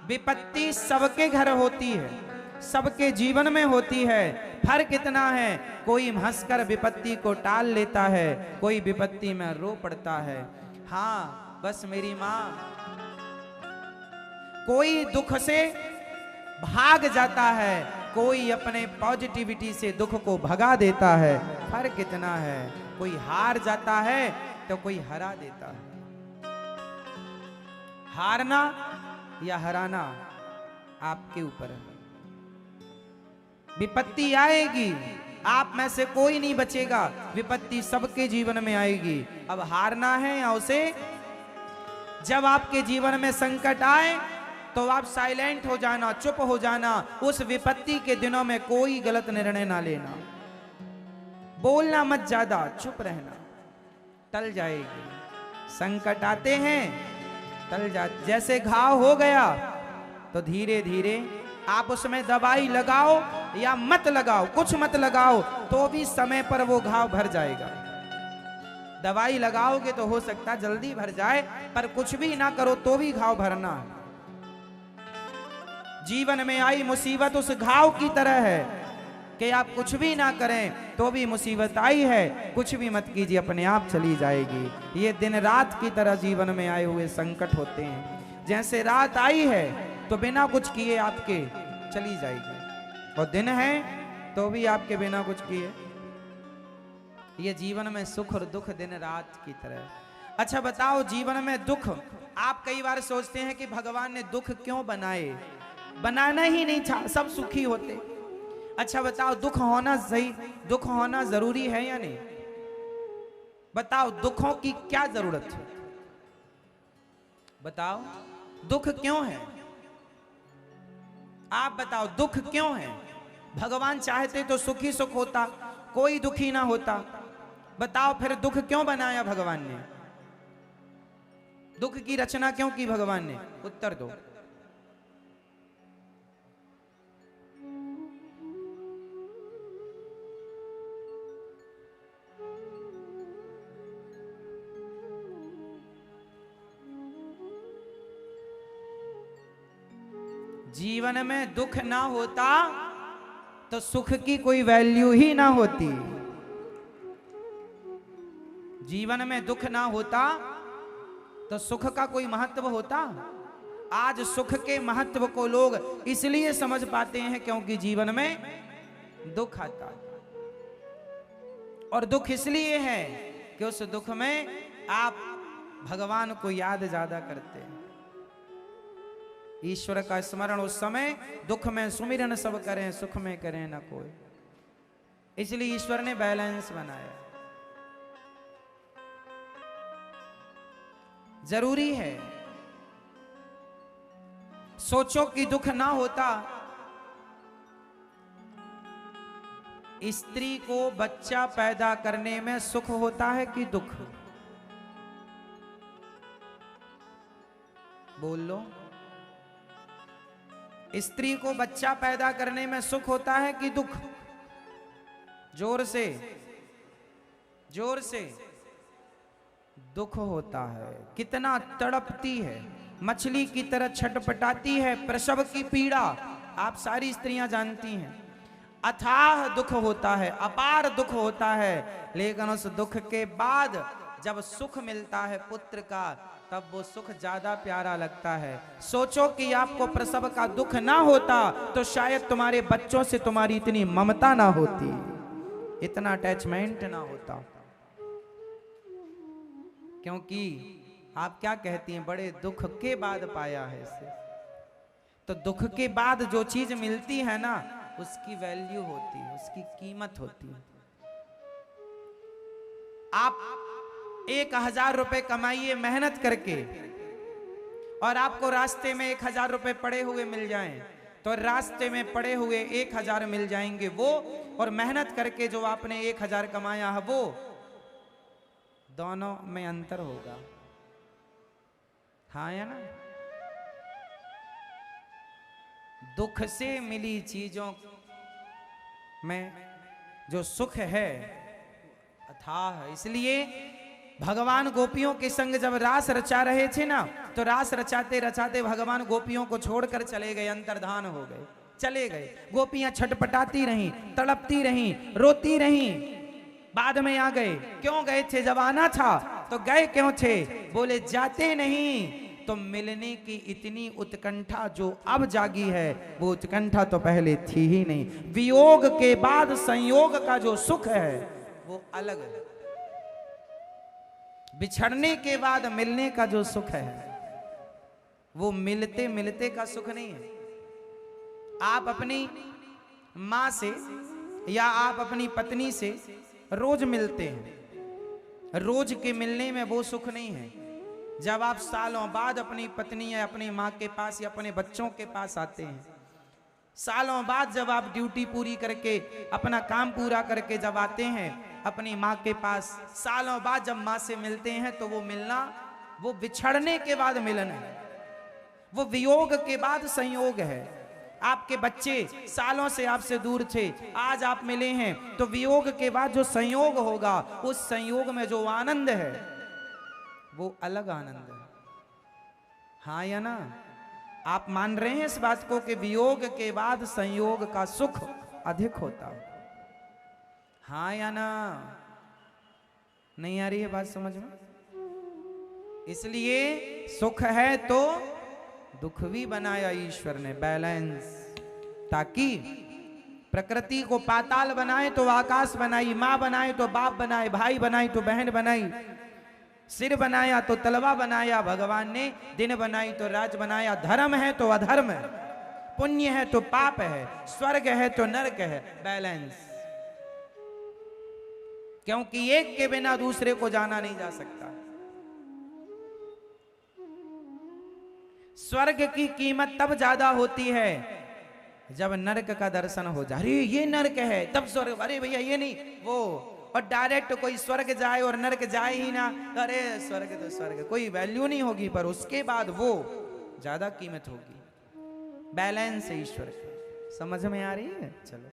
विपत्ति सबके घर होती है, सबके जीवन में होती है। फर्क इतना है, कोई हंसकर विपत्ति को टाल लेता है, कोई विपत्ति में रो पड़ता है। हाँ बस मेरी माँ, कोई दुख से भाग जाता है, कोई अपने पॉजिटिविटी से दुख को भगा देता है। फर्क इतना है, कोई हार जाता है तो कोई हरा देता है। हारना या हराना आपके ऊपर है। विपत्ति आएगी, आप में से कोई नहीं बचेगा, विपत्ति सबके जीवन में आएगी। अब हारना है या उसे, जब आपके जीवन में संकट आए तो आप साइलेंट हो जाना, चुप हो जाना। उस विपत्ति के दिनों में कोई गलत निर्णय ना लेना, बोलना मत ज्यादा, चुप रहना, टल जाएगी। संकट आते हैं टल जा, जैसे घाव हो गया तो धीरे धीरे आप उसमें दवाई लगाओ या मत लगाओ, कुछ मत लगाओ, तो भी समय पर वो घाव भर जाएगा। दवाई लगाओगे तो हो सकता जल्दी भर जाए, पर कुछ भी ना करो तो भी घाव भरना है। जीवन में आई मुसीबत उस घाव की तरह है कि आप कुछ भी ना करें तो भी मुसीबत आई है, कुछ भी मत कीजिए, अपने आप चली जाएगी। ये दिन रात की तरह जीवन में आए हुए संकट होते हैं। जैसे रात आई है तो बिना कुछ किए आपके चली जाएगी, और दिन है तो भी आपके बिना कुछ किए। ये जीवन में सुख और दुख दिन रात की तरह। अच्छा बताओ, जीवन में दुख, आप कई बार सोचते हैं कि भगवान ने दुख क्यों बनाए, बनाना ही नहीं था, सब सुखी होते। अच्छा बताओ, दुख होना सही, दुख होना जरूरी है या नहीं? बताओ दुखों की क्या जरूरत है? बताओ दुख क्यों है? आप बताओ दुख क्यों है? भगवान चाहते तो सुखी सुख होता, कोई दुखी ना होता। बताओ फिर दुख क्यों बनाया भगवान ने? दुख की रचना क्यों की भगवान ने? उत्तर दो। जीवन में दुख ना होता तो सुख की कोई वैल्यू ही ना होती। जीवन में दुख ना होता तो सुख का कोई महत्व होता? आज सुख के महत्व को लोग इसलिए समझ पाते हैं क्योंकि जीवन में दुख आता, और दुख इसलिए है कि उस दुख में आप भगवान को याद ज्यादा करते हैं। ईश्वर का स्मरण उस समय, दुख में सुमिरन सब करें, सुख में करें ना कोई। इसलिए ईश्वर ने बैलेंस बनाया। जरूरी है। सोचो कि दुख ना होता, स्त्री को बच्चा पैदा करने में सुख होता है कि दुख? बोल लो। स्त्री को बच्चा पैदा करने में सुख होता है कि दुख? जोर से, जोर से। दुख होता है। कितना तड़पती है, मछली की तरह छटपटाती है, प्रसव की पीड़ा आप सारी स्त्रियां जानती हैं। अथाह दुख होता है, अपार दुख होता है, लेकिन उस दुख के बाद जब सुख मिलता है पुत्र का, तब वो सुख ज्यादा प्यारा लगता है। सोचो कि आपको प्रसव का दुख ना होता तो शायद तुम्हारे बच्चों से तुम्हारी इतनी ममता ना होती, इतना अटैचमेंट ना होता। क्योंकि आप क्या कहती हैं, बड़े दुख के बाद पाया है इसे। तो दुख के बाद जो चीज मिलती है ना, उसकी वैल्यू होती है, उसकी कीमत होती है। आप 1000 रुपए कमाइए मेहनत करके, और आपको रास्ते में 1000 रुपए पड़े हुए मिल जाएं, तो रास्ते में पड़े हुए 1000 मिल जाएंगे वो, और मेहनत करके जो आपने 1000 कमाया है वो, दोनों में अंतर होगा। हाँ या ना? दुख से मिली चीजों में जो सुख है अथाह है। इसलिए भगवान गोपियों के संग जब रास रचा रहे थे ना, तो रास रचाते रचाते भगवान गोपियों को छोड़कर चले गए, अंतर्धान हो गए, चले गए। गोपियां छटपटाती रहीं, तड़पती रहीं, रोती रहीं, बाद में आ गए। क्यों गए थे? जब आना था तो गए क्यों थे? बोले जाते नहीं तो मिलने की इतनी उत्कंठा जो अब जागी है, वो उत्कंठा तो पहले थी ही नहीं। वियोग के बाद संयोग का जो सुख है वो अलग है। बिछड़ने के बाद मिलने का जो सुख है वो मिलते मिलते का सुख नहीं है। आप अपनी माँ से या आप अपनी पत्नी से रोज मिलते हैं, रोज के मिलने में वो सुख नहीं है। जब आप सालों बाद अपनी पत्नी या अपनी माँ के पास या अपने बच्चों के पास आते हैं, सालों बाद जब आप ड्यूटी पूरी करके अपना काम पूरा करके जब आते हैं अपनी माँ के पास, सालों बाद जब माँ से मिलते हैं, तो वो मिलना वो बिछड़ने के बाद मिलन है, वो वियोग के बाद संयोग है। आपके बच्चे सालों से आपसे दूर थे, आज आप मिले हैं, तो वियोग के बाद जो संयोग होगा, उस संयोग में जो आनंद है वो अलग आनंद है। हाँ या ना? आप मान रहे हैं इस बात को कि वियोग के बाद संयोग का सुख अधिक होता है? हाँ या ना? नहीं आ रही है बात समझ में? इसलिए सुख है तो दुख भी बनाया ईश्वर ने, बैलेंस, ताकि प्रकृति को पाताल बनाए तो आकाश बनाई, माँ बनाए तो बाप बनाए, भाई बनाई तो बहन बनाई, सिर बनाया तो तलवा बनाया भगवान ने, दिन बनाई तो राज बनाया। धर्म है तो अधर्म है, पुण्य है तो पाप है, स्वर्ग है तो नरक है, बैलेंस। क्योंकि एक के बिना दूसरे को जाना नहीं जा सकता। स्वर्ग की कीमत तब ज्यादा होती है जब नरक का दर्शन हो जाए। अरे ये नरक है तब स्वर्ग, अरे भैया ये नहीं वो, और डायरेक्ट कोई स्वर्ग जाए और नरक जाए ही ना, अरे स्वर्ग तो स्वर्ग, कोई वैल्यू नहीं होगी, पर उसके बाद वो ज्यादा कीमत होगी। बैलेंस है ईश्वर का। समझ में आ रही है? चलो